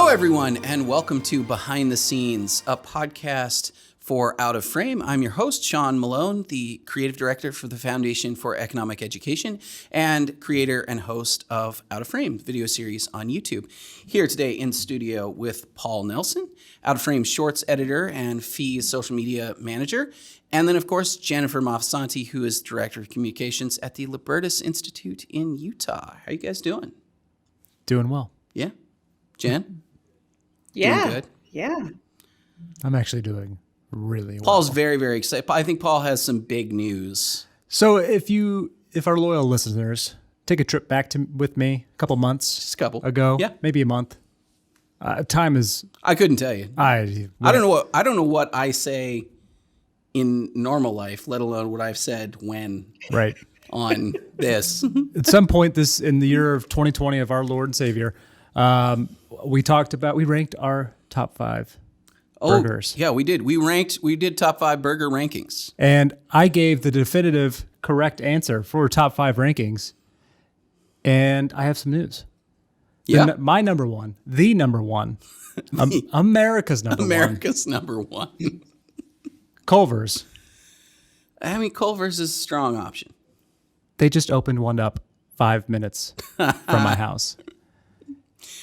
Hello, everyone, and welcome to Behind the Scenes, a podcast for Out of Frame. I'm your host, Sean Malone, the creative director for the Foundation for Economic Education and creator and host of Out of Frame video series on YouTube. Here today in studio with Paul Nelson, Out of Frame shorts editor and Fee's social media manager. And then, of course, Jennifer Mafsanti, who is director of communications at the Libertas Institute in Utah. How you guys doing? Doing well. Yeah. Jen? Yeah. Doing good? Yeah. I'm actually doing really well. Paul's very, very excited. I think Paul has some big news. So if our loyal listeners take a trip back with me a couple months Just a couple ago, Yeah. maybe a month, time is... I couldn't tell you. I don't know what I say in normal life, let alone what I've said when Right. on this. At some point in the year of 2020 of our Lord and Savior, we ranked our top 5 burgers. Yeah, we did. We did top 5 burger rankings. And I gave the definitive correct answer for top 5 rankings. And I have some news. Yeah. My number one, the number one, America's number America's number one. Culvers. I mean, Culvers is a strong option. They just opened one up 5 minutes from my house.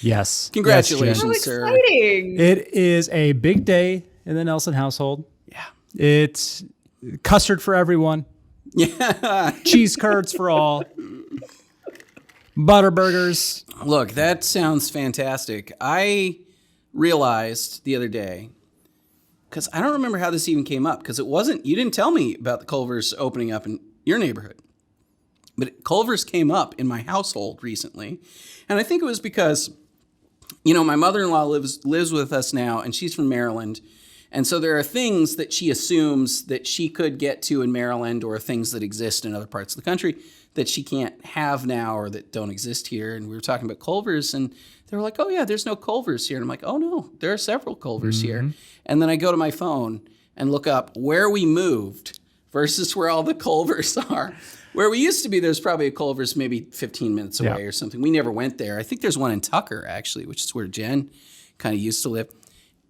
Yes. Congratulations, Yes, sir. Exciting. it is a big day in the Nelson household. Yeah. It's custard for everyone, Yeah. cheese curds for all, butter burgers. Look, that sounds fantastic. I realized the other day, because I don't remember how this even came up, because you didn't tell me about the Culvers opening up in your neighborhood. But Culvers came up in my household recently. And I think it was because, my mother-in-law lives with us now, and she's from Maryland. And so there are things that she assumes that she could get to in Maryland, or things that exist in other parts of the country that she can't have now or that don't exist here. And we were talking about Culvers, and they were like, oh, yeah, there's no Culvers here. And I'm like, oh, no, there are several Culvers here. And then I go to my phone and look up where we moved versus where all the Culvers are. Where we used to be, there's probably a Culver's maybe 15 minutes away or something. We never went there. I think there's one in Tucker, actually, which is where Jen kind of used to live.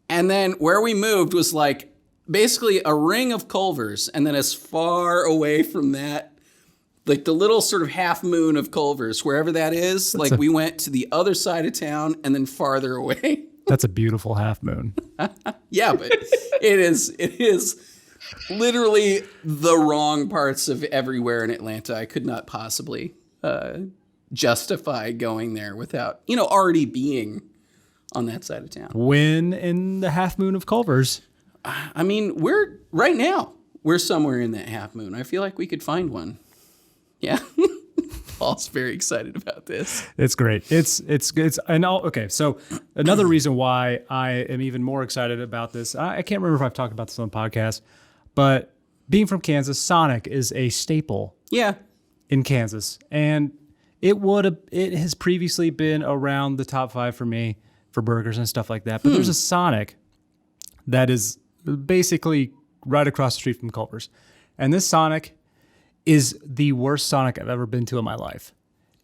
And then where we moved was like basically a ring of Culver's. And then as far away from that, like the little sort of half moon of Culver's, wherever that is, we went to the other side of town and then farther away. That's a beautiful half moon. Yeah, but it is literally the wrong parts of everywhere in Atlanta. I could not possibly justify going there without, already being on that side of town. When in the half moon of Culvers? I mean, we're somewhere in that half moon. I feel like we could find one. Yeah. Paul's very excited about this. It's great. Okay. So another reason why I am even more excited about this, I can't remember if I've talked about this on the podcast, but being from Kansas, Sonic is a staple. Yeah. In Kansas, and it has previously been around the top 5 for me for burgers and stuff like that. But there's a Sonic that is basically right across the street from Culver's, and this Sonic is the worst Sonic I've ever been to in my life.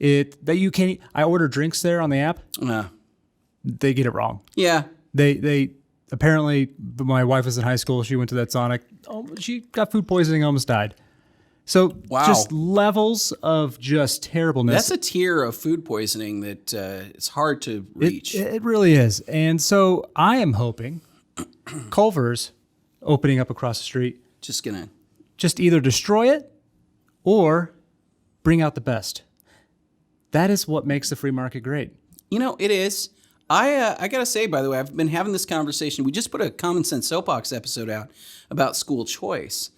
I order drinks there on the app. They get it wrong. Yeah. They apparently, my wife was in high school. She went to that Sonic. She got food poisoning, almost died. So just levels of just terribleness. That's a tier of food poisoning that it's hard to reach. It really is. And so I am hoping Culver's opening up across the street just either destroy it or bring out the best. That is what makes the free market great. It is. I got to say, by the way, I've been having this conversation. We just put a Common Sense Soapbox episode out about school choice.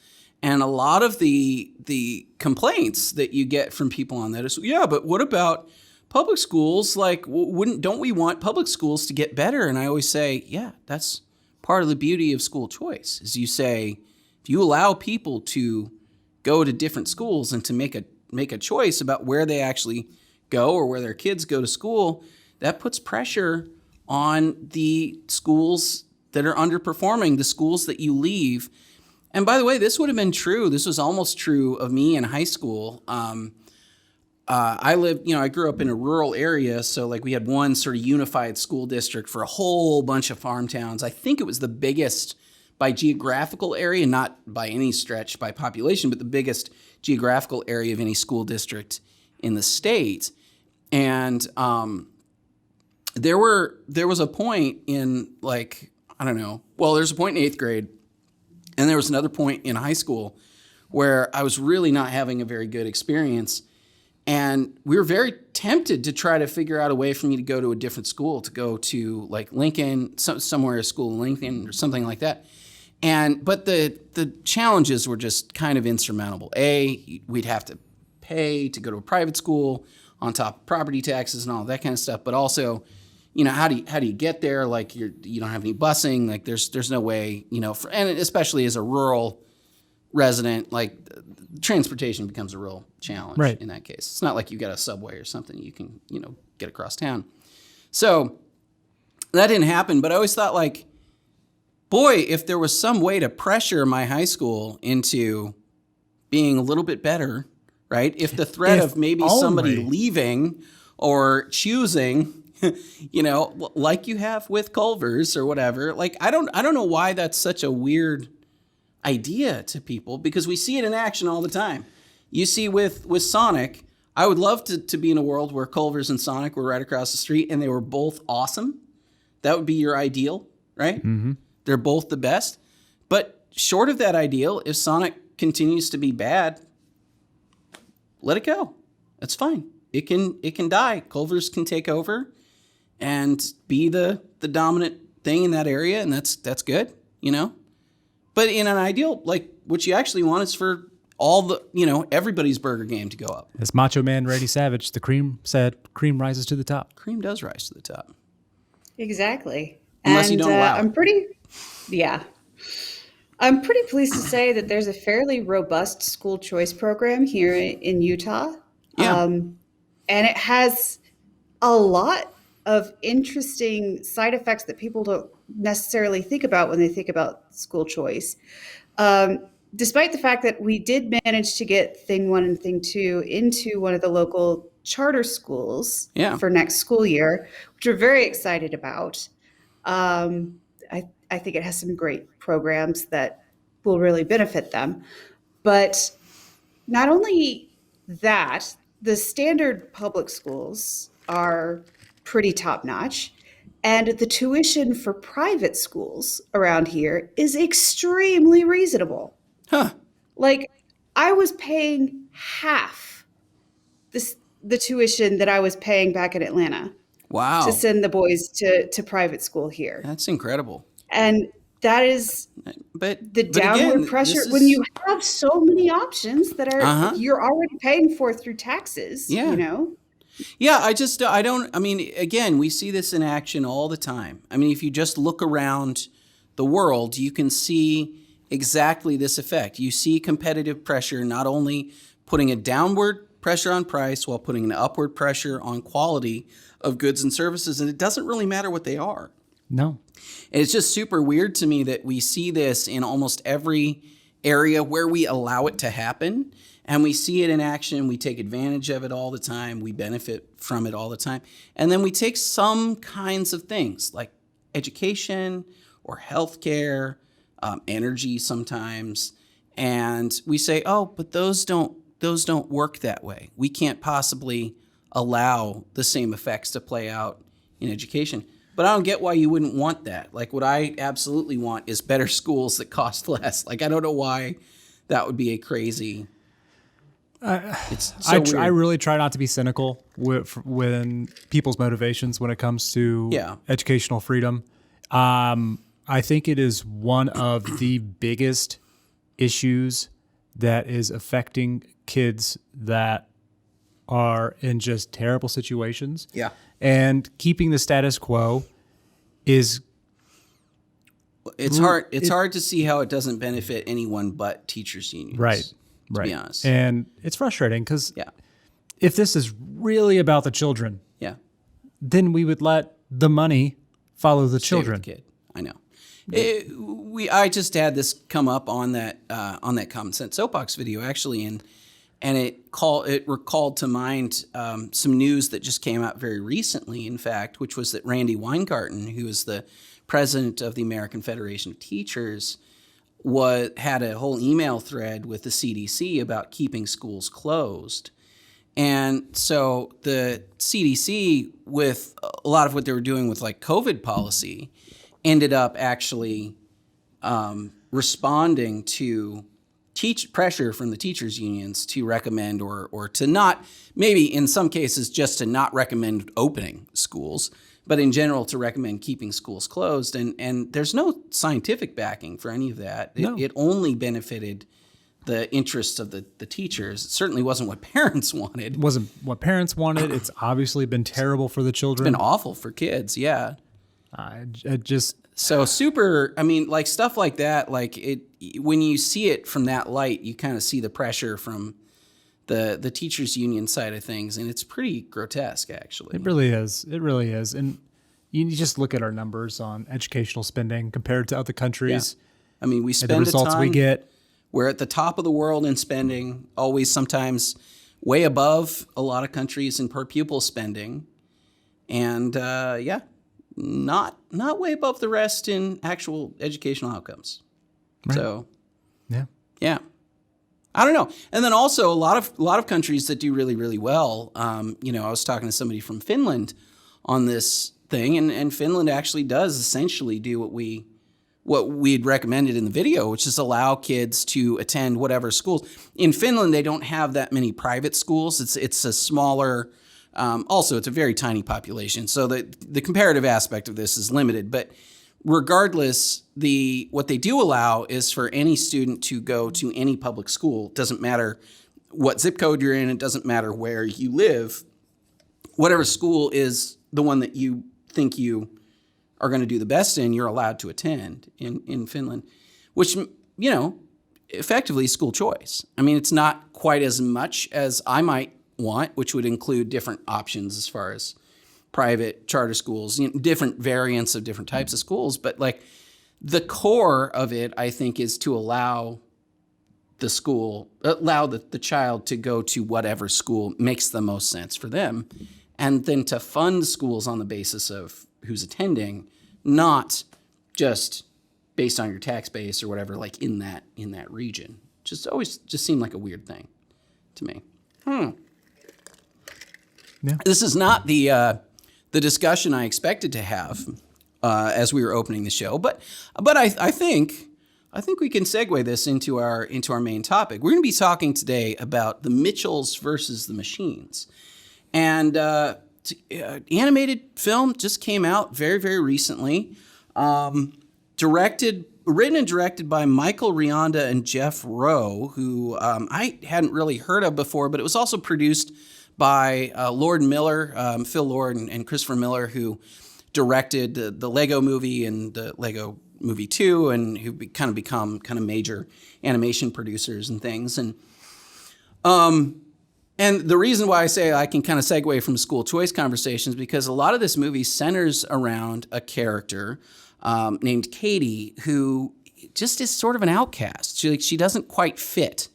And a lot of the complaints that you get from people on that is, yeah, but what about public schools? Like, don't we want public schools to get better? And I always say, yeah, that's part of the beauty of school choice, is you say, if you allow people to go to different schools and to make a choice about where they actually go or where their kids go to school, that puts pressure on the schools that are underperforming, the schools that you leave. And by the way, this would have been true. This was almost true of me in high school. I grew up in a rural area, so like we had one sort of unified school district for a whole bunch of farm towns. I think it was the biggest by geographical area, not by any stretch by population, but the biggest geographical area of any school district in the state. And there was a point in like, I don't know, well, there's a point in 8th grade, and there was another point in high school where I was really not having a very good experience. And we were very tempted to try to figure out a way for me to go to a different school, to go to like Lincoln, somewhere a school in Lincoln or something like that. But the challenges were just kind of insurmountable. We'd have to pay to go to a private school on top of property taxes and all that kind of stuff. But also, how do you get there? Like you don't have any busing. Like there's no way, and especially as a rural resident, like transportation becomes a real challenge in that case. It's not like you got a subway or something you can, get across town. So that didn't happen. But I always thought like, boy, if there was some way to pressure my high school into being a little bit better, right? If the threat of maybe somebody leaving or choosing, like you have with Culvers or whatever, like I don't know why that's such a weird idea to people, because we see it in action all the time. You see with Sonic, I would love to be in a world where Culvers and Sonic were right across the street and they were both awesome. That would be your ideal, right? Mm-hmm. They're both the best. But short of that ideal, if Sonic continues to be bad, let it go. That's fine. It can die. Culvers can take over and be the dominant thing in that area, and that's good, But in an ideal, like what you actually want is for all the, everybody's burger game to go up. As Macho Man Randy Savage, the cream said, cream rises to the top. Cream does rise to the top. Exactly. Unless you don't allow it. I'm pretty pleased to say that there's a fairly robust school choice program here in Utah. Yeah. And it has a lot of interesting side effects that people don't necessarily think about when they think about school choice. Despite the fact that we did manage to get Thing 1 and Thing 2 into one of the local charter schools for next school year, which we're very excited about. I think it has some great programs that will really benefit them. But not only that, the standard public schools are pretty top-notch, and the tuition for private schools around here is extremely reasonable. Huh. Like, I was paying half the tuition that I was paying back in Atlanta. Wow. To send the boys to private school here. That's incredible. And that is the downward pressure when you have so many options that are you're already paying for through taxes, Yeah, again, we see this in action all the time. I mean, if you just look around the world, you can see exactly this effect. You see competitive pressure not only putting a downward pressure on price while putting an upward pressure on quality of goods and services, and it doesn't really matter what they are. No. And it's just super weird to me that we see this in almost every area where we allow it to happen, and we see it in action. We take advantage of it all the time. We benefit from it all the time. And then we take some kinds of things like education or healthcare, energy sometimes, and we say, oh, but those don't work that way. We can't possibly allow the same effects to play out in education. But I don't get why you wouldn't want that. Like, what I absolutely want is better schools that cost less. Like, I don't know why that would be a crazy. It's so weird. I really try not to be cynical when people's motivations when it comes to educational freedom. I think it is one of the biggest issues that is affecting kids that are in just terrible situations. Yeah. And keeping the status quo is it's hard to see how it doesn't benefit anyone but teachers unions. Right. To be honest. And it's frustrating because if this is really about the children, then we would let the money follow the children. Stay with the kid. I know. I just had this come up on that Common Sense Soapbox video actually, and and it recalled to mind some news that just came out very recently, in fact, which was that Randy Weingarten, who is the president of the American Federation of Teachers, had a whole email thread with the CDC about keeping schools closed. And so the CDC, with a lot of what they were doing with like COVID policy, ended up actually responding to pressure from the teachers unions to recommend or to not, maybe in some cases just to not recommend opening schools, but in general to recommend keeping schools closed. And there's no scientific backing for any of that. No. It only benefited the interests of the teachers. It certainly wasn't what parents wanted. It wasn't what parents wanted. It's obviously been terrible for the children. It's been awful for kids, yeah. So super, I mean, like stuff like that, like when you see it from that light, you kind of see the pressure from the teachers union side of things, and it's pretty grotesque, actually. It really is. It really is. And you just look at our numbers on educational spending compared to other countries. Yeah. I mean, we spend the results a ton. We get. We're at the top of the world in spending, always sometimes way above a lot of countries in per pupil spending. And not way above the rest in actual educational outcomes. Right. So, yeah. I don't know. And then also a lot of countries that do really, really well. I was talking to somebody from Finland on this thing, and Finland actually does essentially do what we'd recommended in the video, which is allow kids to attend whatever schools. In Finland, they don't have that many private schools. It's a smaller. Also, it's a very tiny population, so the comparative aspect of this is limited. But regardless, what they do allow is for any student to go to any public school. It doesn't matter what zip code you're in. It doesn't matter where you live. Whatever school is the one that you think you are going to do the best in, you're allowed to attend in Finland, which, effectively is school choice. I mean, it's not quite as much as I might want, which would include different options as far as private charter schools, different variants of different types of schools. But like the core of it, I think, is to allow the child to go to whatever school makes the most sense for them. And then to fund schools on the basis of who's attending, not just based on your tax base or whatever, like in that region. Always seemed like a weird thing to me. Yeah. This is not the discussion I expected to have as we were opening the show, but I think we can segue this into our main topic. We're going to be talking today about the Mitchells versus the Machines, and animated film just came out very, very recently. Written and directed by Michael Rionda and Jeff Rowe, who I hadn't really heard of before, but it was also produced by Lord Miller, Phil Lord and Christopher Miller, who directed the Lego Movie and the Lego Movie 2, and who become major animation producers and things. And the reason why I say I can kind of segue from school choice conversations, because a lot of this movie centers around a character named Katie, who just is sort of an outcast. She doesn't quite fit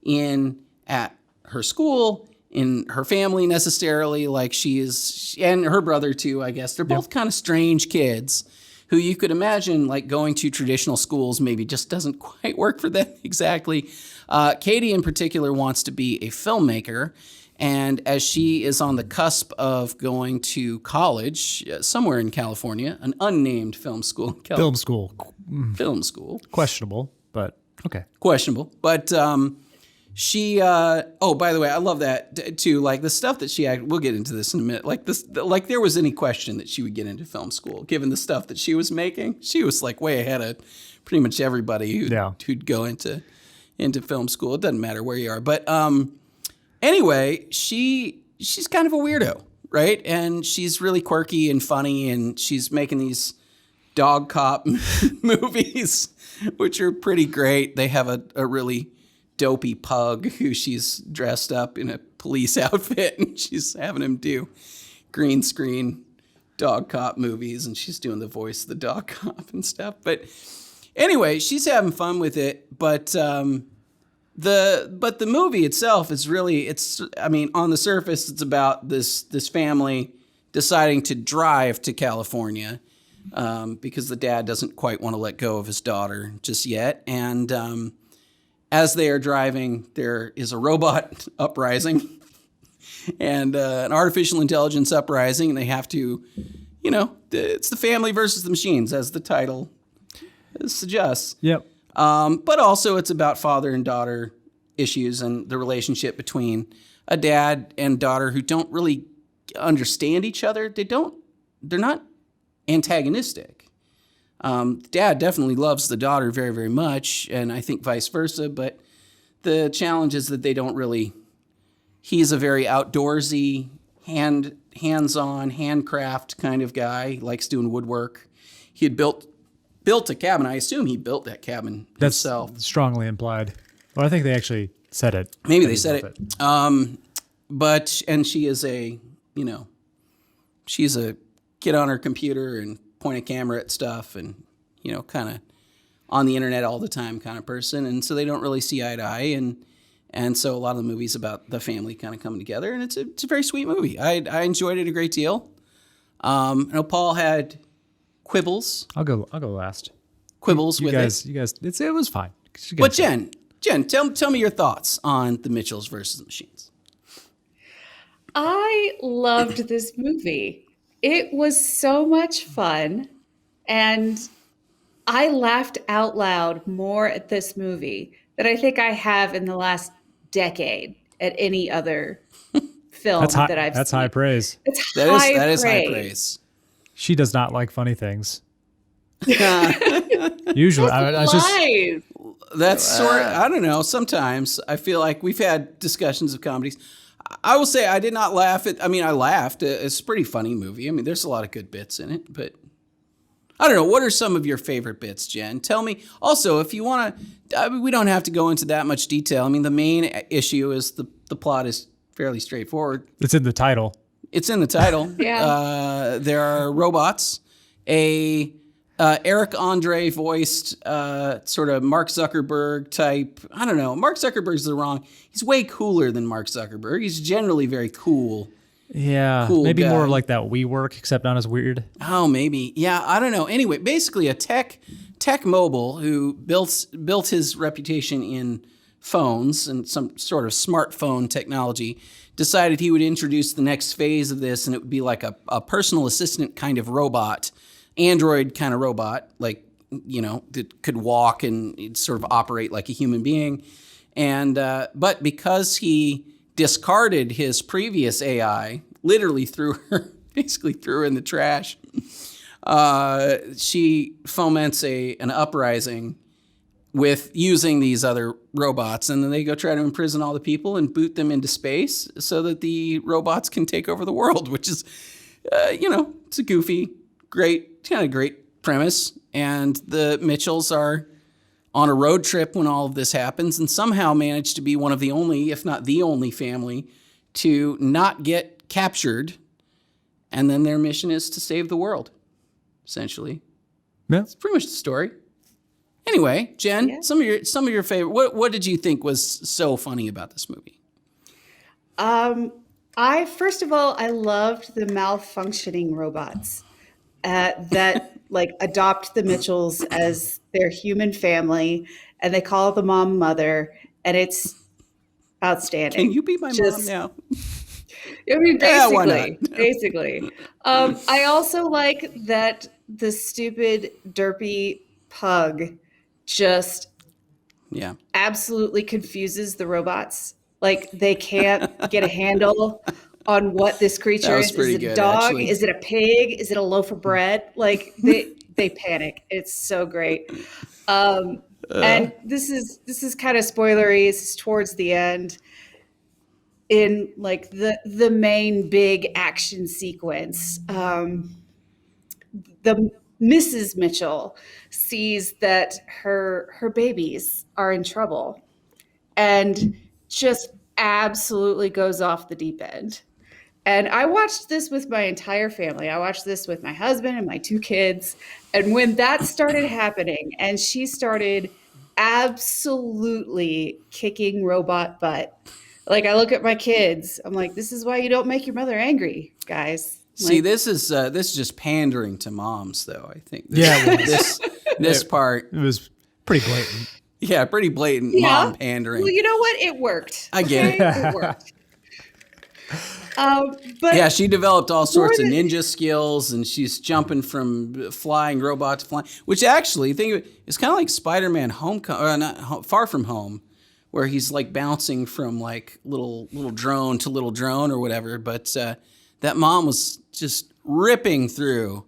in at her school, in her family necessarily, like she is, and her brother too, I guess. They're both kind of strange kids who you could imagine like going to traditional schools maybe just doesn't quite work for them exactly. Katie in particular wants to be a filmmaker, and as she is on the cusp of going to college somewhere in California, an unnamed film school. Film school. Film school. Questionable, but okay. Questionable, but she. Oh, by the way, I love that too. Like the stuff that she. We'll get into this in a minute. Like this. Like there was any question that she would get into film school, given the stuff that she was making. She was like way ahead of pretty much everybody who'd go into film school. It doesn't matter where you are, but anyway, she's kind of a weirdo, right? And she's really quirky and funny, and she's making these dog cop movies, which are pretty great. They have a really dopey pug who she's dressed up in a police outfit, and she's having him do green screen dog cop movies, and she's doing the voice of the dog cop and stuff. But anyway, she's having fun with it. But but the movie itself is really, I mean, on the surface, it's about this family deciding to drive to California because the dad doesn't quite want to let go of his daughter just yet. And as they are driving, there is a robot uprising and an artificial intelligence uprising, and they have to, it's the family versus the machines, as the title suggests. Yep. But also it's about father and daughter issues and the relationship between a dad and daughter who don't really understand each other. They're not antagonistic. Dad definitely loves the daughter very, very much, and I think vice versa, but the challenge is that they don't really, he's a very outdoorsy, hands-on, handcraft kind of guy, likes doing woodwork. He had built a cabin. I assume he built that cabin himself. That's strongly implied. Well, I think they actually said it. Maybe they said it. And she is she's a get on her computer and point a camera at stuff and, kind of on the internet all the time kind of person. And so they don't really see eye to eye. And so a lot of the movies about the family kind of coming together. And it's a very sweet movie. I enjoyed it a great deal. I know Paul had quibbles. I'll go last. Quibbles you with guys, it. You guys, it was fine. But Jen, tell me your thoughts on the Mitchells versus the Machines. I loved this movie. It was so much fun, and I laughed out loud more at this movie than I think I have in the last decade at any other film that I've seen. That's high praise. That is high praise. She does not like funny things. Usually, that's sort of, I don't know. Sometimes I feel like we've had discussions of comedies. I will say I did not laugh at, I laughed. It's a pretty funny movie. There's a lot of good bits in it, but I don't know. What are some of your favorite bits, Jen? Tell me. Also, if you want to, we don't have to go into that much detail. The main issue is the plot is fairly straightforward. It's in the title. Yeah. There are robots. Eric Andre voiced sort of Mark Zuckerberg type. I don't know. Mark Zuckerberg's he's way cooler than Mark Zuckerberg. He's generally very cool. Yeah. Cool maybe guy. more like that WeWork, except not as weird. Oh, maybe. Yeah, I don't know. Anyway, basically a tech mogul who built his reputation in phones and some sort of smartphone technology decided he would introduce the next phase of this, and it would be like a personal assistant kind of robot, android kind of robot, like, that could walk and sort of operate like a human being. And but because he discarded his previous AI, literally basically threw her in the trash, she foments an uprising with using these other robots, and then they go try to imprison all the people and boot them into space so that the robots can take over the world, which is, it's a goofy, great premise. And the Mitchells are on a road trip when all of this happens and somehow manage to be one of the only, if not the only family to not get captured. And then their mission is to save the world, essentially. Yeah. It's pretty much the story. Anyway, Jen, Yeah. some of your favorite. What did you think was so funny about this movie? First of all, I loved the malfunctioning robots that adopt the Mitchells as their human family, and they call the mom mother, and it's outstanding. Can you be my mom now? Basically, why not? basically. I also like that the stupid derpy pug just absolutely confuses the robots. Like, they can't get a handle on what this creature is. Is it a dog? Actually. Is it a pig? Is it a loaf of bread? Like, they panic. It's so great. And this is kind of spoilery. This is towards the end. In like the main big action sequence, the Mrs. Mitchell sees that her babies are in trouble and just absolutely goes off the deep end. And I watched this with my entire family. I watched this with my husband and my two kids. And when that started happening and she started absolutely kicking robot butt. Like, I look at my kids, I'm like, this is why you don't make your mother angry, guys. See, Like, this is just pandering to moms, though. I think Yeah, it was. this part, It was pretty blatant. yeah, pretty blatant yeah. mom pandering. Well, you know what? It worked. I get okay? It worked. But Yeah, she developed all sorts of than- ninja skills, and she's jumping from flying robot to flying. Which actually, think of it, it's kind of like Spider-Man Far From Home, where he's like bouncing from like little drone to little drone or whatever. But that mom was just ripping through,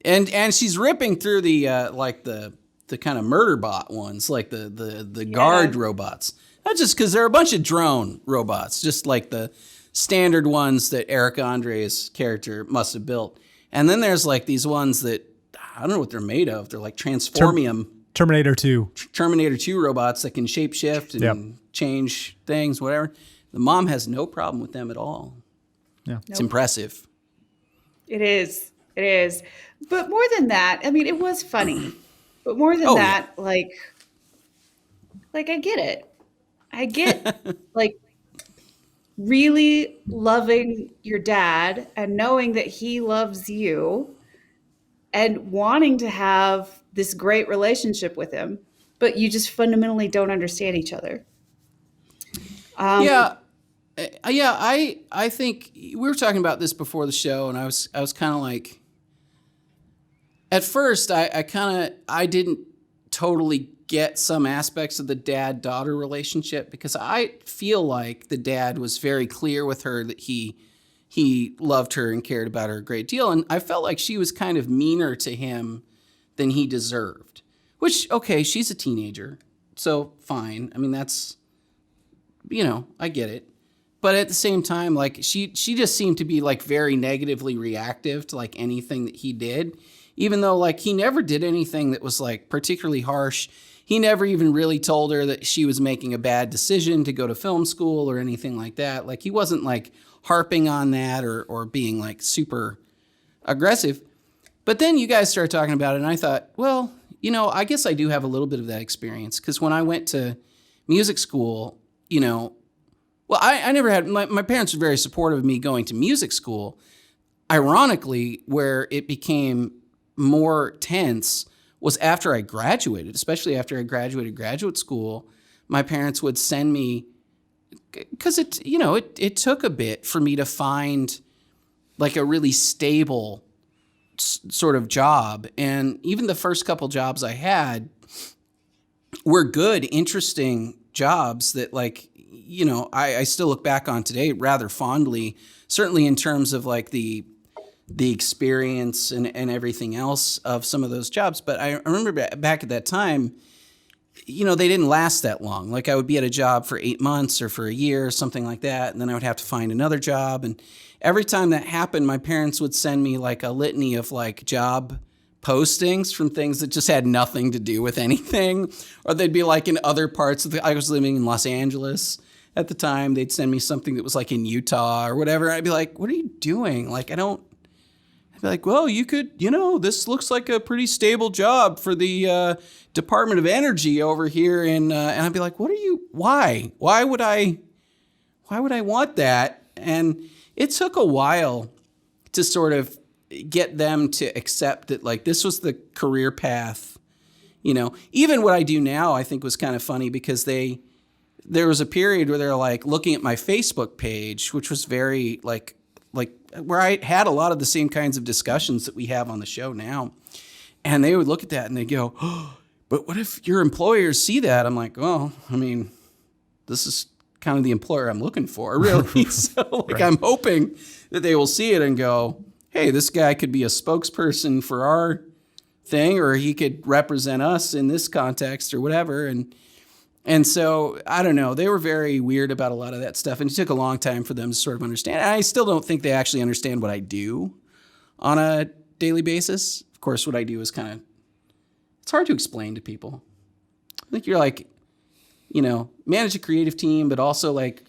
and she's ripping through the like the kind of murder bot ones, like the guard robots. Not just because they're a bunch of drone robots, just like the standard ones that Eric Andre's character must have built. And then there's like these ones that I don't know what they're made of. They're like Transformium. Terminator 2. Terminator 2 robots that can shapeshift and change things, whatever. The mom has no problem with them at all. Yeah. It's impressive. It is. It is. But more than that, I mean, it was funny. But more than that, like I get it. I get like really loving your dad and knowing that he loves you and wanting to have this great relationship with him, but you just fundamentally don't understand each other. Yeah. I think we were talking about this before the show, and I was kind of like, at first I didn't totally get some aspects of the dad-daughter relationship, because I feel like the dad was very clear with her that he loved her and cared about her a great deal, and I felt like she was kind of meaner to him than he deserved. Which, okay, she's a teenager, so fine. I mean, that's, I get it. But at the same time, like she just seemed to be like very negatively reactive to like anything that he did, even though like he never did anything that was like particularly harsh. He never even really told her that she was making a bad decision to go to film school or anything like that. Like he wasn't like harping on that or being like super aggressive. But then you guys started talking about it, and I thought, well, I guess I do have a little bit of that experience, because when I went to music school, well, I never had, my parents were very supportive of me going to music school. Ironically, where it became more tense was after I graduated, especially after I graduated graduate school. My parents would send me, because it took a bit for me to find like a really stable sort of job. And even the first couple jobs I had were good, interesting jobs that like, I still look back on today rather fondly, certainly in terms of like the experience and everything else of some of those jobs. But I remember back at that time, they didn't last that long. Like I would be at a job for 8 months or for a year or something like that, and then I would have to find another job. And every time that happened, my parents would send me like a litany of like job postings from things that just had nothing to do with anything, or they'd be like in other parts of I was living in Los Angeles at the time. They'd send me something that was like in Utah or whatever. I'd be like, what are you doing? Like, I'd be like, well, you could, this looks like a pretty stable job for the Department of Energy over here. And I'd be like, why would I want that? And it took a while to sort of get them to accept that like this was the career path. Even what I do now, I think was kind of funny, because there was a period where they're like looking at my Facebook page, which was very like where I had a lot of the same kinds of discussions that we have on the show now. And they would look at that and they go, oh, but what if your employers see that? I'm like, well, I mean, this is kind of the employer I'm looking for, really. So like, I'm hoping that they will see it and go, hey, this guy could be a spokesperson for our thing, or he could represent us in this context or whatever. And so, I don't know, they were very weird about a lot of that stuff, and it took a long time for them to sort of understand. And I still don't think they actually understand what I do on a daily basis. Of course, what I do is it's hard to explain to people. I think you're like, manage a creative team, but also like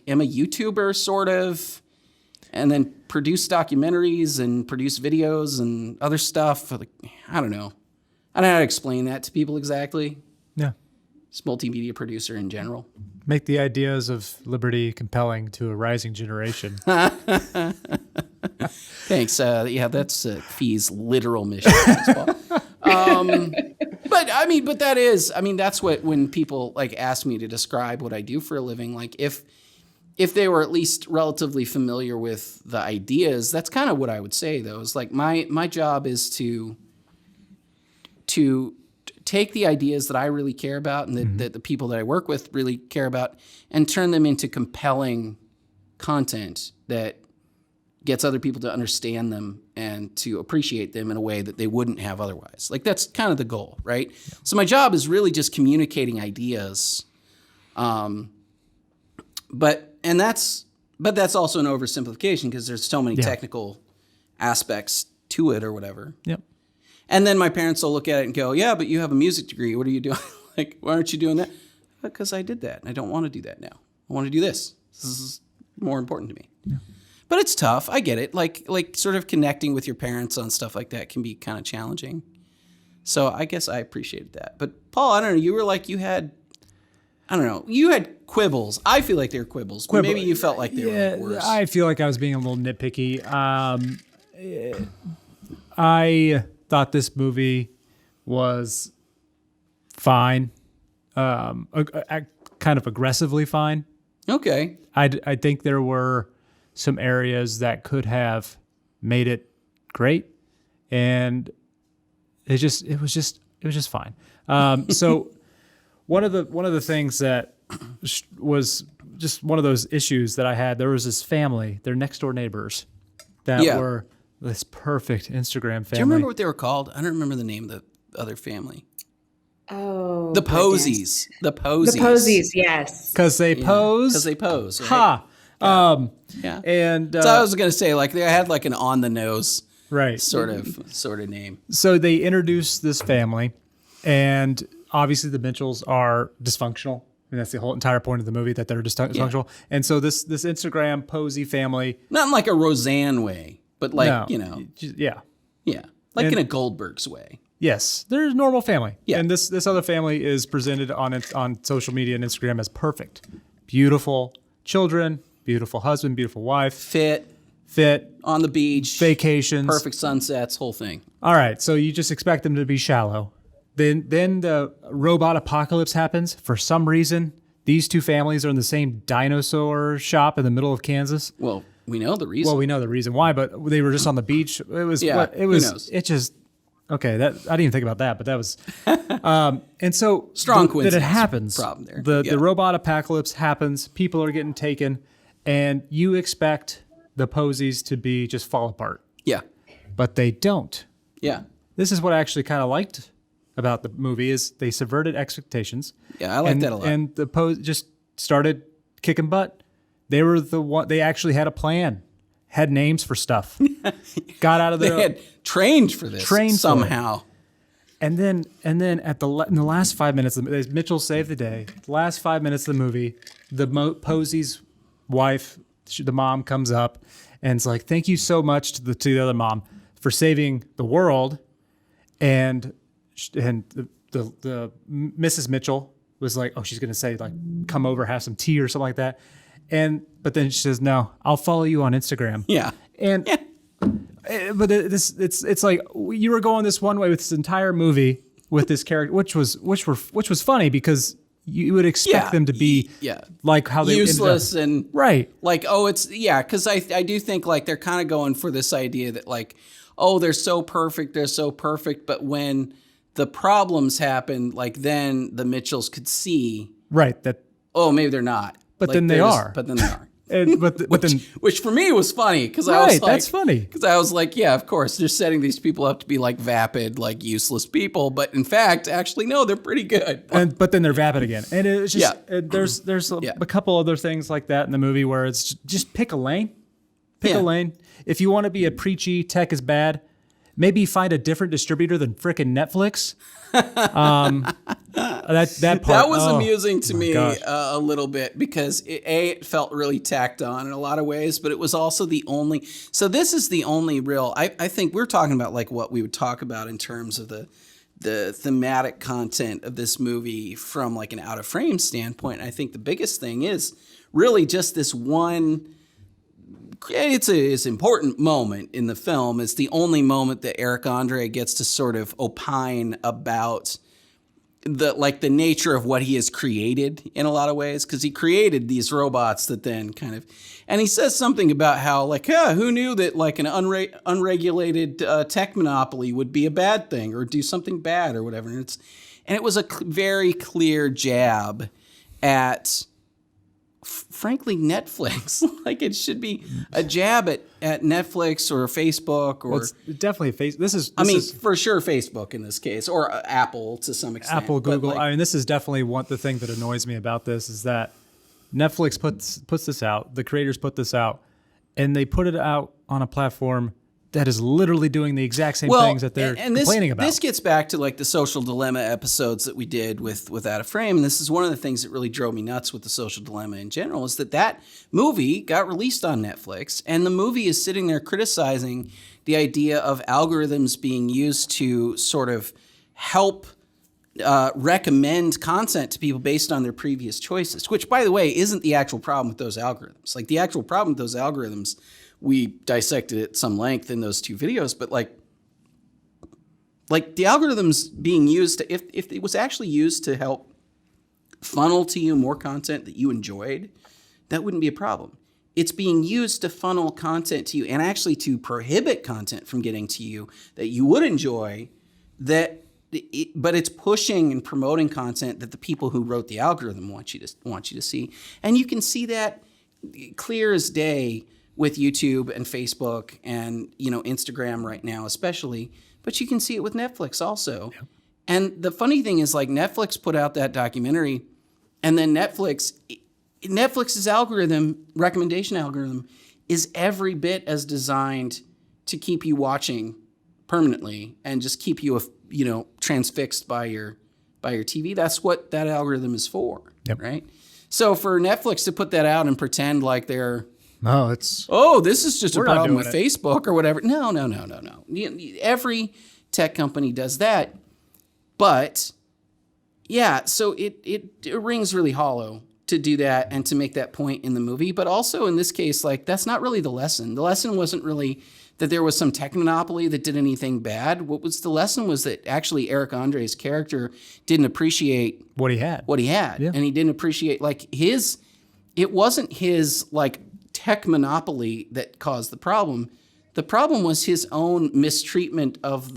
am a YouTuber sort of, and then produce documentaries and produce videos and other stuff. Like, I don't know how to explain that to people exactly. Yeah. Just multimedia producer in general. Make the ideas of liberty compelling to a rising generation. Thanks. Yeah, that's Fee's literal mission. Thanks, Paul. But that is, that's what, when people like ask me to describe what I do for a living, like if they were at least relatively familiar with the ideas, that's kind of what I would say though. Is like my job is to take the ideas that I really care about and that the people that I work with really care about and turn them into compelling content that gets other people to understand them and to appreciate them in a way that they wouldn't have otherwise. Like that's kind of the goal, right? Yeah. So my job is really just communicating ideas. But that's also an oversimplification because there's so many technical aspects to it or whatever. Yep. And then my parents will look at it and go, yeah, but you have a music degree. What are you doing? Like, why aren't you doing that? Because I did that. And I don't want to do that now. I want to do this. This is more important to me. Yeah. But it's tough. I get it. Like sort of connecting with your parents on stuff like that can be kind of challenging. So I guess I appreciated that. But Paul, I don't know. You were like, you had quibbles. I feel like they were quibbles. But maybe you felt like they were like worse. I feel like I was being a little nitpicky. I thought this movie was fine, kind of aggressively fine. Okay. I think there were some areas that could have made it great, and it was just fine. So one of the things that was just one of those issues that I had, there was this family, their next door neighbors that were this perfect Instagram family. Do you remember what they were called? I don't remember the name of the other family. Oh, the Posies. Goodness. The Posies. The Posies, yes. Because they pose. Because they pose. Right? Ha. Yeah. And so I was gonna say, like, they had like an on the nose, right, sort of name. So they introduced this family, and obviously the Mitchells are dysfunctional. I mean, that's the whole entire point of the movie, that they're dysfunctional. Yeah. And so this Instagram Posey family, not in like a Roseanne way, but like yeah, like in a Goldberg's way. Yes, they're a normal family. Yeah. And this other family is presented on social media and Instagram as perfect, beautiful children, beautiful husband, beautiful wife, fit on the beach, vacations, perfect sunsets, whole thing. All right, so you just expect them to be shallow. Then the robot apocalypse happens. For some reason, these two families are in the same dinosaur shop in the middle of Kansas. Well, we know the reason. Well, we know the reason why, but they were just on the beach. It was who knows? It just okay. That I didn't even think about that, but that was and so strong coincidence. That it happens. Problem there. The robot apocalypse happens. People are getting taken, and you expect the Posies to be just fall apart. Yeah, but they don't. Yeah, this is what I actually kind of liked about the movie, is they subverted expectations. Yeah, I like that a lot. And the Pose just started kicking butt. They were the one. They actually had a plan, had names for stuff, got out of there. They had trained for this somehow. And then in the last 5 minutes, Mitchell saved the day. The last 5 minutes of the movie, the Posey's wife, the mom, comes up and it's like, "Thank you so much to the other mom for saving the world," and the Mrs. Mitchell was like, "Oh, she's gonna say like, come over, have some tea or something like that," but then she says, "No, I'll follow you on Instagram." Yeah, but it's like you were going this one way with this entire movie with this character, which was funny because you would expect them to be like how they useless and right, like because I do think like they're kind of going for this idea that like, oh, they're so perfect, but when the problems happen, like then the Mitchells could see that maybe they're not, but like, then they are. But then they are. Which for me was funny because I was like, that's funny because I was like, yeah, of course they're setting these people up to be like vapid, like useless people, but in fact, actually, no, they're pretty good. But then they're vapid again, and it's just there's a couple other things like that in the movie where it's just pick a lane, a lane. If you want to be a preachy tech is bad, maybe find a different distributor than frickin' Netflix. That part that was amusing to me a little bit because it felt really tacked on in a lot of ways, but it was also the only. So this is the only real. I think we're talking about like what we would talk about in terms of the the thematic content of this movie from like an out of frame standpoint. And I think the biggest thing is really just this one. It's an important moment in the film. It's the only moment that Eric Andre gets to sort of opine about the nature of what he has created in a lot of ways, because he created these robots that then kind of, and he says something about how like, yeah, who knew that like an unregulated tech monopoly would be a bad thing or do something bad or whatever. And it was a very clear jab at, frankly, Netflix. Like it should be a jab at Netflix or Facebook or it's definitely This is for sure Facebook in this case, or Apple to some extent. Apple, Google. Like, I mean, this is definitely the thing that annoys me about this is that Netflix puts this out. The creators put this out, and they put it out on a platform that is literally doing the exact same things that they're complaining about. This gets back to like the Social Dilemma episodes that we did with Out of Frame. And this is one of the things that really drove me nuts with the Social Dilemma in general, is that movie got released on Netflix, and the movie is sitting there criticizing the idea of algorithms being used to sort of help recommend content to people based on their previous choices, which, by the way, isn't the actual problem with those algorithms. Like the actual problem with those algorithms, we dissected at some length in those two videos, but like the algorithms being used to, if it was actually used to help funnel to you more content that you enjoyed, that wouldn't be a problem. It's being used to funnel content to you and actually to prohibit content from getting to you that you would enjoy, but it's pushing and promoting content that the people who wrote the algorithm want you to see. And you can see that clear as day with YouTube and Facebook and, Instagram right now especially, but you can see it with Netflix also. Yep. And the funny thing is, like, Netflix put out that documentary, and then Netflix's recommendation algorithm is every bit as designed to keep you watching permanently and just keep you, transfixed by your TV. That's what that algorithm is for, yep. Right? So for Netflix to put that out and pretend like they're, this is just a problem with Facebook or whatever. No. Every tech company does that. But yeah, so it rings really hollow to do that and to make that point in the movie. But also in this case, like, that's not really the lesson. The lesson wasn't really that there was some tech monopoly that did anything bad. The lesson was that actually Eric Andre's character didn't appreciate what he had. Yeah. And he didn't appreciate it wasn't his like tech monopoly that caused the problem. The problem was his own mistreatment of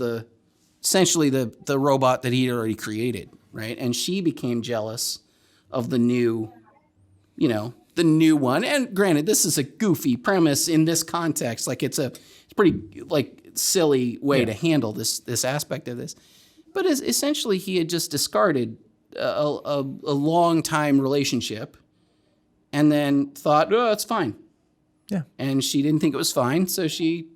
essentially the robot that he had already created, right? And she became jealous of the new one. And granted, this is a goofy premise in this context. Like it's pretty like silly way to handle this aspect of this. But essentially he had just discarded a long time relationship and then thought, oh, it's fine. Yeah. And she didn't think it was fine, so she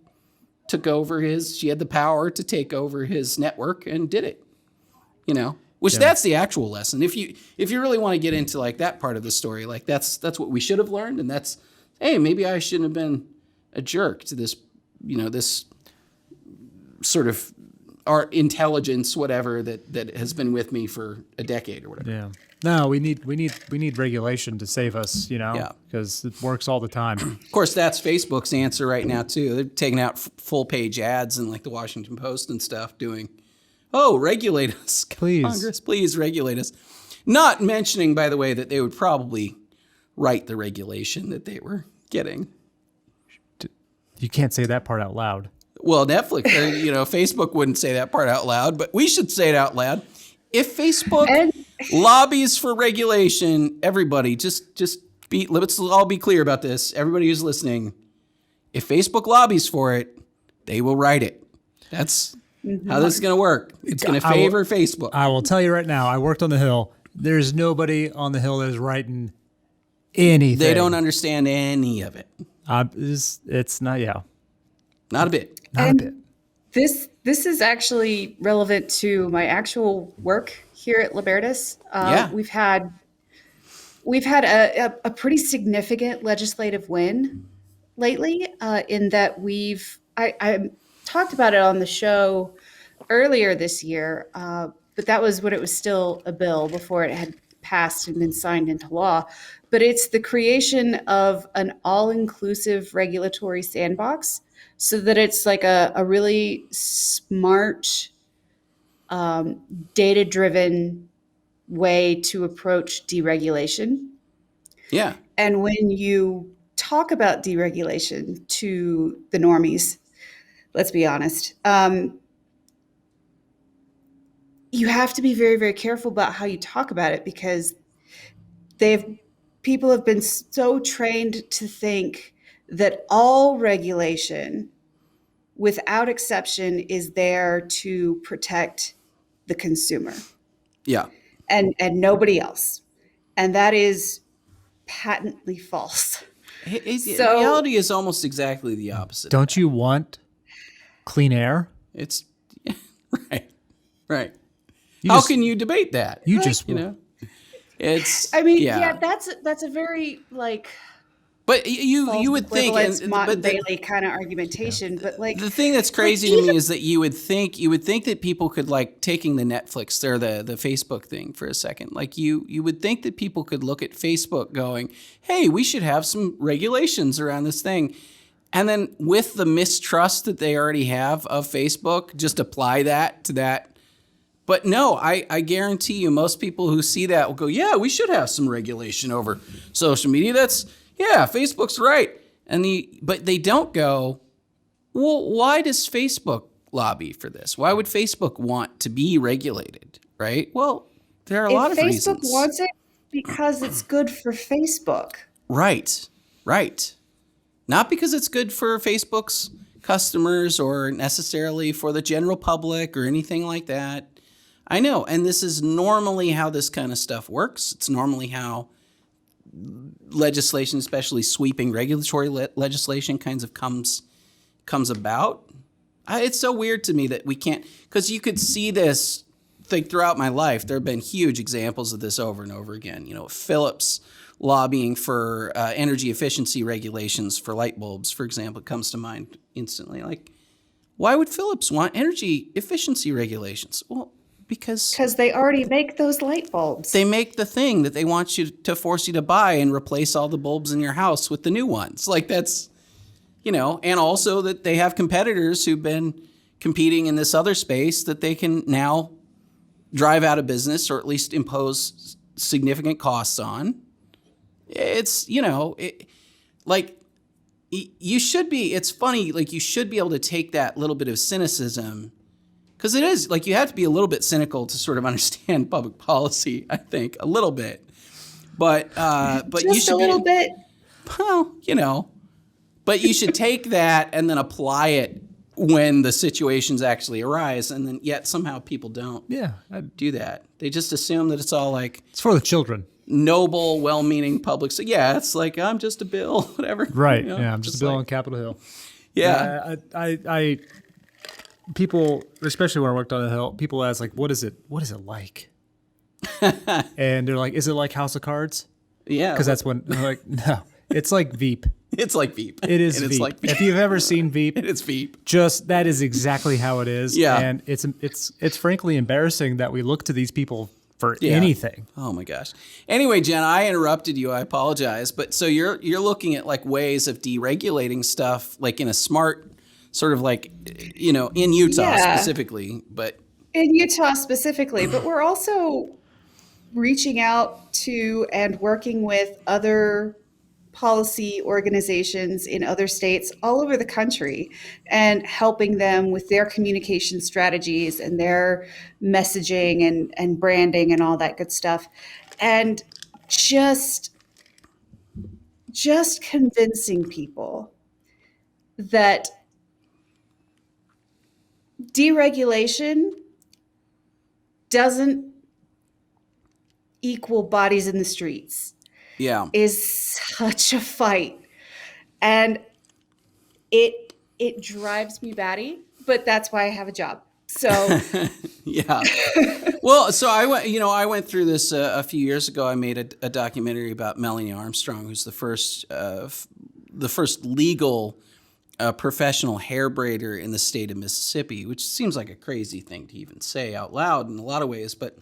took over she had the power to take over his network and did it. That's the actual lesson. If you really want to get into like that part of the story, like that's what we should have learned, and that's, hey, maybe I shouldn't have been a jerk to this, this sort of art intelligence, whatever that has been with me for a decade or whatever. Yeah. No, we need regulation to save us, because it works all the time. Of course, that's Facebook's answer right now too. They're taking out full page ads in like the Washington Post and stuff doing, regulate us, please. Congress, please regulate us. Not mentioning, by the way, that they would probably write the regulation that they were getting. You can't say that part out loud. Well, Netflix, Facebook wouldn't say that part out loud, but we should say it out loud. If Facebook lobbies for regulation, everybody, let's all be clear about this. Everybody who's listening, if Facebook lobbies for it, they will write it. That's how this is going to work. It's going to favor Facebook. I will tell you right now, I worked on the Hill. There's nobody on the Hill that is writing anything. They don't understand any of it. It's not, Not a bit. Not a bit. This is actually relevant to my actual work here at Libertas. We've had a pretty significant legislative win lately in that I talked about it on the show earlier this year, but that was when it was still a bill before it had passed and been signed into law. But it's the creation of an all-inclusive regulatory sandbox so that it's like a really smart, data-driven way to approach deregulation. Yeah. And when you talk about deregulation to the normies, let's be honest, you have to be very, very careful about how you talk about it because they've people have been so trained to think that all regulation, without exception, is there to protect the consumer Yeah. and nobody else. And that is patently false. So Reality is almost exactly the opposite. Don't you want clean air? It's right. Right. You How just- can you debate that? You just, You know, it's. I mean, yeah, that's a very like But you false would think, equivalence, and, Mott but and Bailey kind of argumentation. But like the thing that's crazy to me is that you would think that people could, like, taking the Netflix or the Facebook thing for a second, like you would think that people could look at Facebook going, hey, we should have some regulations around this thing. And then with the mistrust that they already have of Facebook, just apply that to that. But no, I guarantee you most people who see that will go, yeah, we should have some regulation over social media. Facebook's right. But they don't go, well, why does Facebook lobby for this? Why would Facebook want to be regulated, right? Well, there are a lot of Facebook reasons. wants it because it's good for Facebook. Right. Not because it's good for Facebook's customers or necessarily for the general public or anything like that. I know, and this is normally how this kind of stuff works. It's normally how legislation, especially sweeping regulatory legislation, kinds of comes about. It's so weird to me that we can't, because you could see this thing throughout my life. There have been huge examples of this over and over again. You know, Philips lobbying for energy efficiency regulations for light bulbs, for example, comes to mind instantly. Like, why would Philips want energy efficiency regulations? Well, because they already make those light bulbs. they make the thing that they want you to force you to buy and replace all the bulbs in your house with the new ones. Like, that's, you know, and also that they have competitors who've been competing in this other space that they can now drive out of business or at least impose significant costs on. It's, you know, you should be, it's funny, like you should be able to take that little bit of cynicism. Because it is, like, you have to be a little bit cynical to sort of understand public policy, I think, a little bit. But Just you should a little bit. Well, you know, but you should take that and then apply it when the situations actually arise. And then yet somehow people don't do that. They just assume that it's all like it's for the children. Noble, well-meaning public. So yeah, it's like, I'm just a bill, whatever. Right. You know, Yeah. I'm just a bill like, on Capitol Hill. Yeah. I people, especially when I worked on the Hill, people ask, like, what is it like? And they're like, is it like House of Cards? Yeah. Because that's when they're like, no, it's like Veep. It's like Veep. It is And Veep. It's like Veep. If you've ever seen Veep, It's Veep. just that is exactly how it is. Yeah. And it's frankly embarrassing that we look to these people for Yeah. anything. Oh my gosh. Anyway, Jen, I interrupted you. I apologize. But so you're looking at like ways of deregulating stuff, like in a smart sort of like, you know, in Utah Yeah. specifically. But In Utah specifically, but we're also reaching out to and working with other policy organizations in other states all over the country and helping them with their communication strategies and their messaging and branding and all that good stuff. And just convincing people that deregulation doesn't equal bodies in the streets yeah. is such a fight, and it drives me batty, but that's why I have a job. So Yeah. Well, so I went through this a few years ago. I made a documentary about Melanie Armstrong, who's the first legal a professional hair braider in the state of Mississippi, which seems like a crazy thing to even say out loud in a lot of ways. But,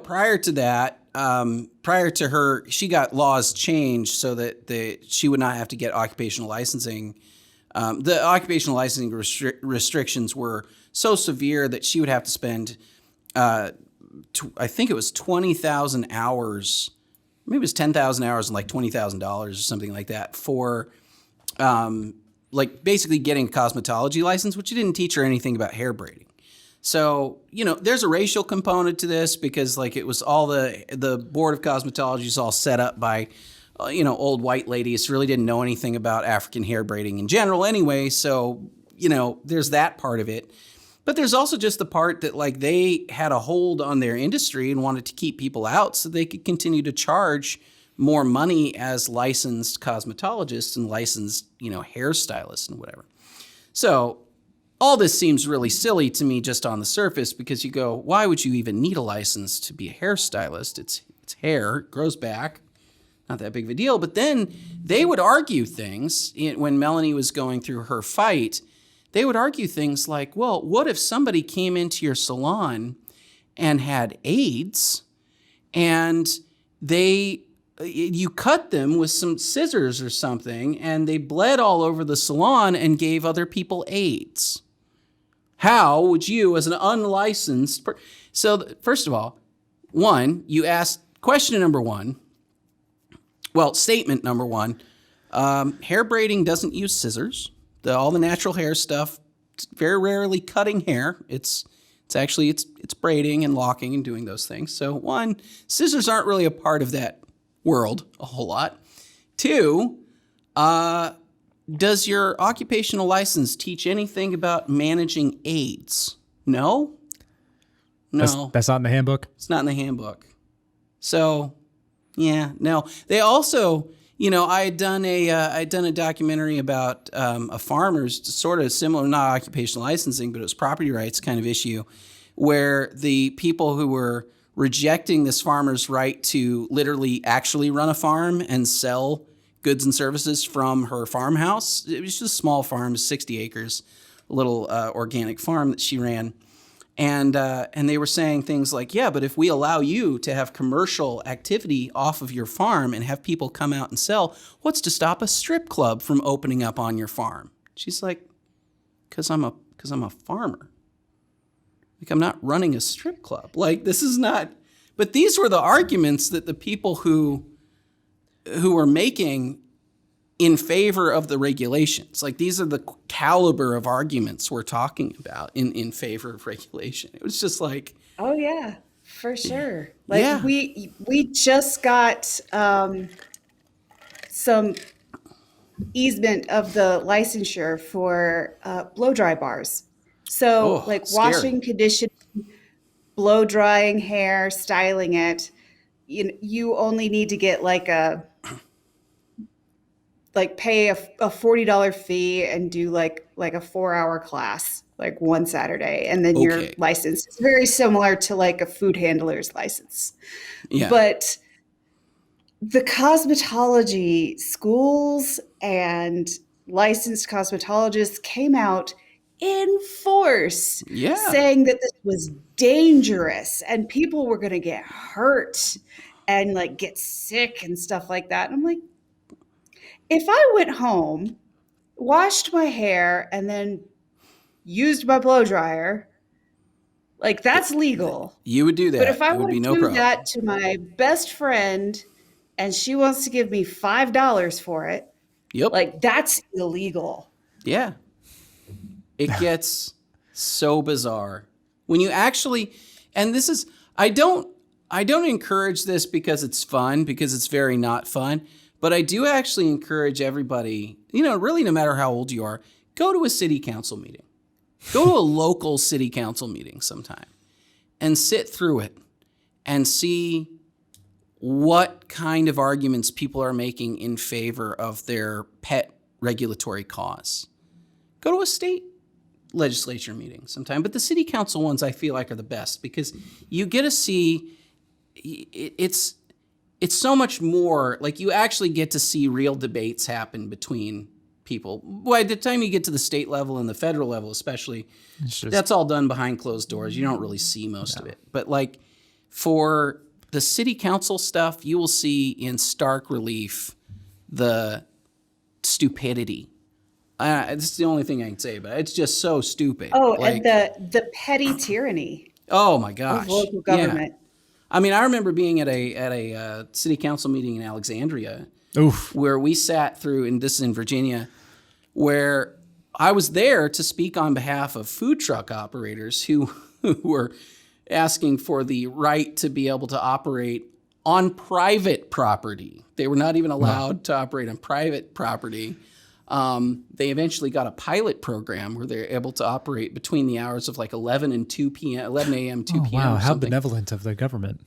prior to that, prior to her, she got laws changed so that she would not have to get occupational licensing. The occupational licensing restrictions were so severe that she would have to spend, I think it was 20,000 hours, maybe it was 10,000 hours and like $20,000 or something like that for basically getting a cosmetology license, which didn't teach her anything about hair braiding. So, there's a racial component to this because it was all the board of cosmetology is all set up by, old white ladies who really didn't know anything about African hair braiding in general anyway. So, there's that part of it. But there's also just the part that they had a hold on their industry and wanted to keep people out so they could continue to charge more money as licensed cosmetologists and licensed, hairstylists and whatever. So all this seems really silly to me just on the surface because you go, why would you even need a license to be a hairstylist? It's hair, it grows back, not that big of a deal. But then they would argue things when Melanie was going through her fight. They would argue things like, well, what if somebody came into your salon and had AIDS and you cut them with some scissors or something and they bled all over the salon and gave other people AIDS? How would you, as an unlicensed So first of all, you asked question number one. Well, statement number one, hair braiding doesn't use scissors. All the natural hair stuff, it's very rarely cutting hair. It's braiding and locking and doing those things. So one, scissors aren't really a part of that world a whole lot. Two, does your occupational license teach anything about managing AIDS? No. That's not in the handbook? It's not in the handbook. So, yeah, no. They also, I had done a documentary about a farmer's sort of similar, not occupational licensing, but it was property rights kind of issue, where the people who were rejecting this farmer's right to literally actually run a farm and sell goods and services from her farmhouse. It was just a small farm, 60 acres, a little organic farm that she ran. And they were saying things like, yeah, but if we allow you to have commercial activity off of your farm and have people come out and sell, what's to stop a strip club from opening up on your farm? She's like, because I'm a farmer. I'm not running a strip club. This is not. But these were the arguments that the people who were making in favor of the regulations. These are the caliber of arguments we're talking about in favor of regulation. It was just oh yeah, for sure. Yeah. We just got some easement of the licensure for blow dry bars. So washing, conditioning, blow drying hair, styling it, you only need to get pay a $40 fee and do a 4-hour class, one Saturday. And then your license is very similar to a food handler's license. Yeah. But the cosmetology schools and licensed cosmetologists came out in force saying that this was dangerous and people were going to get hurt and get sick and stuff like that. And I'm like, if I went home, washed my hair, and then used my blow dryer, that's legal. You would do that. But if I would want to do that to my best friend and she wants to give me $5 for it, that's illegal. Yeah. It gets so bizarre when you actually, and this is, I don't encourage this because it's fun, because it's very not fun, but I do actually encourage everybody, really no matter how old you are, go to a city council meeting, go to a local city council meeting sometime and sit through it and see what kind of arguments people are making in favor of their pet regulatory cause. Go to a state legislature meeting sometime, but the city council ones I feel like are the best because you get to see it's so much more, you actually get to see real debates happen between people. By the time you get to the state level and the federal level, especially, It's just, that's all done behind closed doors. You don't really see most of it. But like for the city council stuff, you will see in stark relief the stupidity. This is the only thing I can say, but it's just so stupid. Oh, Like, and the petty tyranny oh my of gosh. local Yeah. government. I mean, I remember being at a city council meeting in Alexandria oof. where we sat through, and this is in Virginia, where I was there to speak on behalf of food truck operators who were asking for the right to be able to operate on private property. They were not even allowed to operate on private property. They eventually got a pilot program where they're able to operate between the hours of like 11 and 2 p.m., 11 a.m., 2 Oh, p.m. wow. or How something. benevolent of the government.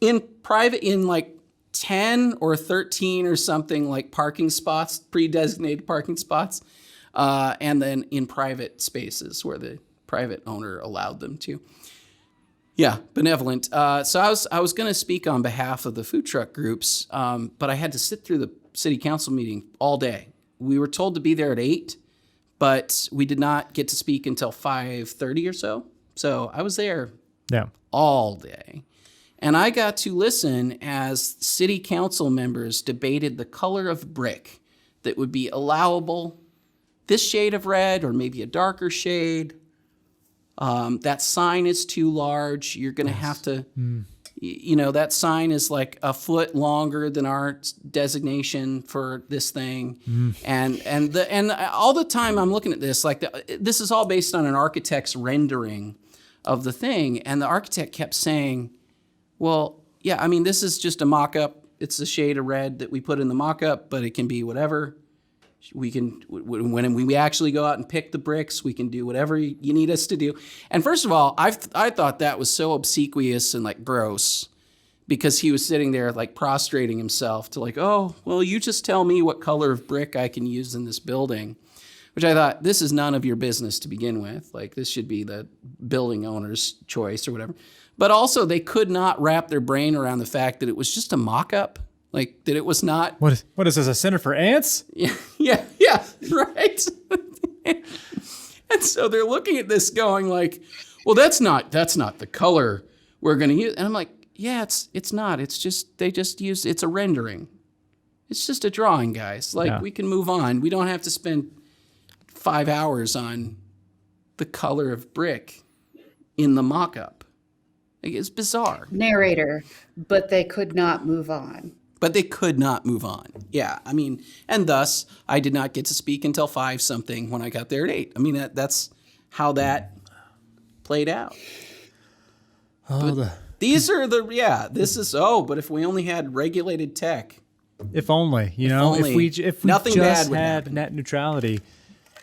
In private, in like 10 or 13 or something, like parking spots, pre-designated parking spots, and then in private spaces where the private owner allowed them to. Yeah, benevolent. So I was going to speak on behalf of the food truck groups, but I had to sit through the city council meeting all day. We were told to be there at 8, but we did not get to speak until 5:30 or so. So I was there Yeah. all day. And I got to listen as city council members debated the color of brick that would be allowable, this shade of red or maybe a darker shade. That sign is too large. You're going to have to, you know, that sign is like a foot longer than our designation for this thing. And all the time I'm looking at this, like this is all based on an architect's rendering of the thing. And the architect kept saying, well, yeah, I mean, this is just a mock-up. It's a shade of red that we put in the mock-up, but it can be whatever. We can, when we actually go out and pick the bricks, we can do whatever you need us to do. And first of all, I thought that was so obsequious and like gross because he was sitting there like prostrating himself to like, oh, well, you just tell me what color of brick I can use in this building, which I thought, this is none of your business to begin with. Like, this should be the building owner's choice or whatever. But also, they could not wrap their brain around the fact that it was just a mock-up, like that it was not. What is this, a center for ants? Yeah, right. And so they're looking at this, going like, "Well, that's not the color we're going to use." And I'm like, "Yeah, it's not. It's just they just use it's a rendering. It's just a drawing, guys. Like we can move on. We don't have to spend 5 hours on the color of brick in the mock-up." Like, it's bizarre. Narrator, but they could not move on. But they could not move on. Yeah, I mean, and thus, I did not get to speak until 5 something when I got there at 8. I mean, that's how that played out. Oh, These are this is, but if we only had regulated tech. if only, you know, only. if we Nothing just bad would had happen. net neutrality.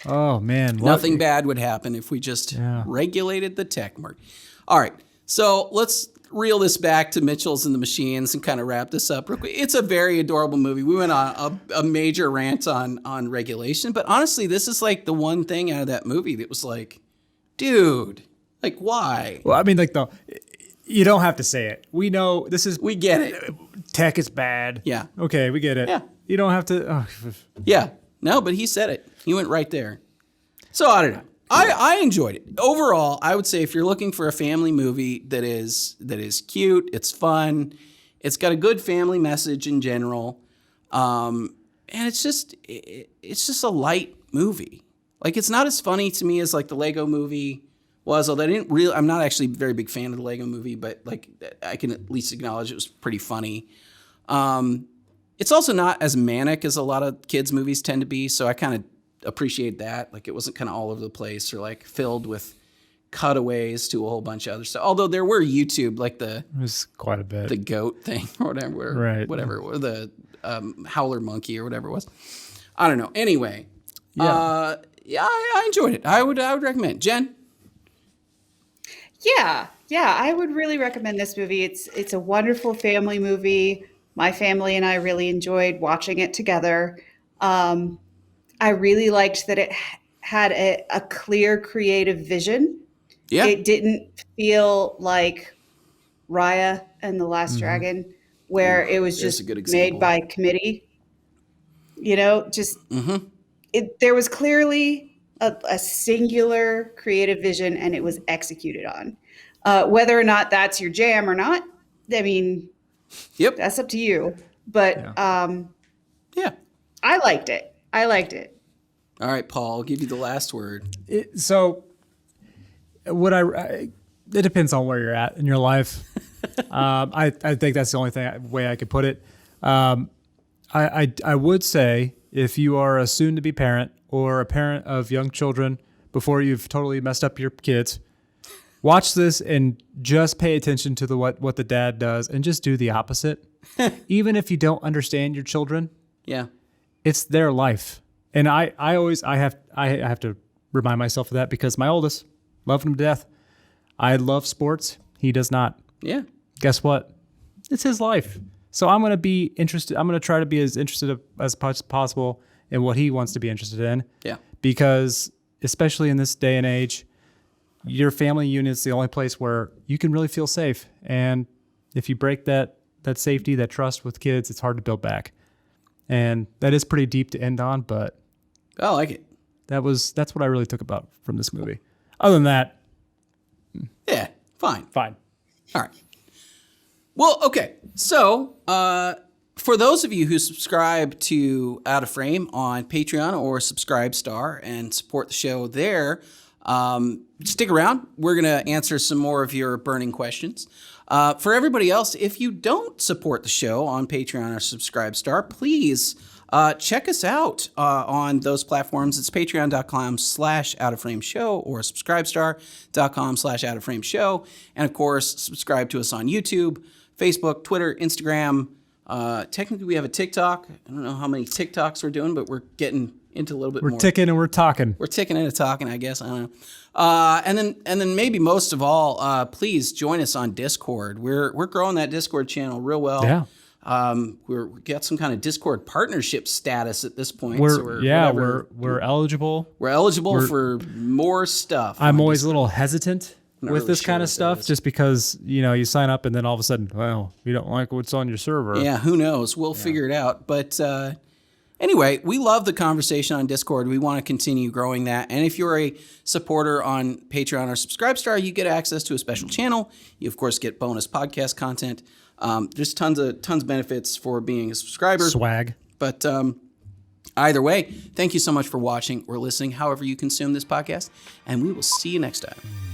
Oh man, Nothing bad would happen if we just regulated the tech market. All right, so let's reel this back to Mitchell's and the Machines and kind of wrap this up real quick. It's a very adorable movie. We went on a major rant on regulation, but honestly, this is like the one thing out of that movie that was like, dude, like why? Well, I mean, like you don't have to say it. We know this is We get it. tech is bad. Yeah. Okay, we get it. Yeah. You don't have to. Oh. Yeah. No, but he said it. He went right there. So I don't know. I enjoyed it. Overall, I would say if you're looking for a family movie that is cute, it's fun, it's got a good family message in general, and it's just a light movie. Like, it's not as funny to me as like the Lego Movie was, although I'm not actually a very big fan of the Lego Movie, but like I can at least acknowledge it was pretty funny. It's also not as manic as a lot of kids' movies tend to be, so I kind of appreciate that. Like, it wasn't kind of all over the place or like filled with cutaways to a whole bunch of other stuff. Although there were YouTube, like It was quite a bit. the goat thing or whatever, Right. whatever, or the howler monkey or whatever it was. I don't know. Anyway, I enjoyed it. I would recommend. Jen? Yeah, I would really recommend this movie. It's a wonderful family movie. My family and I really enjoyed watching it together. I really liked that it had a clear creative vision. Yeah. It didn't feel like Raya and the Last Dragon, where it was There's just a good made example. by committee. You know, just there was clearly a singular creative vision, and it was executed on. Whether or not that's your jam or not, I mean, Yep. that's up to you. But Yeah. I liked it. I liked it. All right, Paul, I'll give you the last word. So, it depends on where you're at in your life. I think that's the only way I could put it. I would say if you are a soon-to-be parent or a parent of young children before you've totally messed up your kids, watch this and just pay attention to what the dad does and just do the opposite. Even if you don't understand your children, Yeah. it's their life. And I have to remind myself of that because my oldest, love him to death. I love sports. He does not. Yeah. Guess what? It's his life. So I'm going to be interested. I'm going to try to be as interested as possible in what he wants to be interested in. Yeah. Because especially in this day and age, your family unit's the only place where you can really feel safe. And if you break that safety, that trust with kids, it's hard to build back. And that is pretty deep to end on, but I like it. that's what I really took about from this movie. Other than that, Yeah. Fine. fine. All right. Well, okay. So, for those of you who subscribe to Out of Frame on Patreon or Subscribestar and support the show there, stick around. We're going to answer some more of your burning questions. For everybody else, if you don't support the show on Patreon or Subscribestar, please check us out on those platforms. It's patreon.com/outofframeshow or subscribestar.com/outofframeshow. And of course, subscribe to us on YouTube, Facebook, Twitter, Instagram. Technically, we have a TikTok. I don't know how many TikToks we're doing, but we're getting into a little bit more. We're ticking and we're talking. We're ticking and talking, I guess. I don't know. And then maybe most of all, please join us on Discord. We're growing that Discord channel real well. Yeah. We got some kind of Discord partnership status at this point. We're eligible. We're eligible for more stuff. I'm always a little hesitant Not with really this sure kind what of that stuff, is. just because you sign up and then all of a sudden, well, you don't like what's on your server. Yeah, who knows? We'll figure it out. But anyway, we love the conversation on Discord. We want to continue growing that. And if you're a supporter on Patreon or Subscribestar, you get access to a special channel. You, of course, get bonus podcast content. There's tons of benefits for being a subscriber. Swag. But either way, thank you so much for watching or listening, however you consume this podcast. And we will see you next time.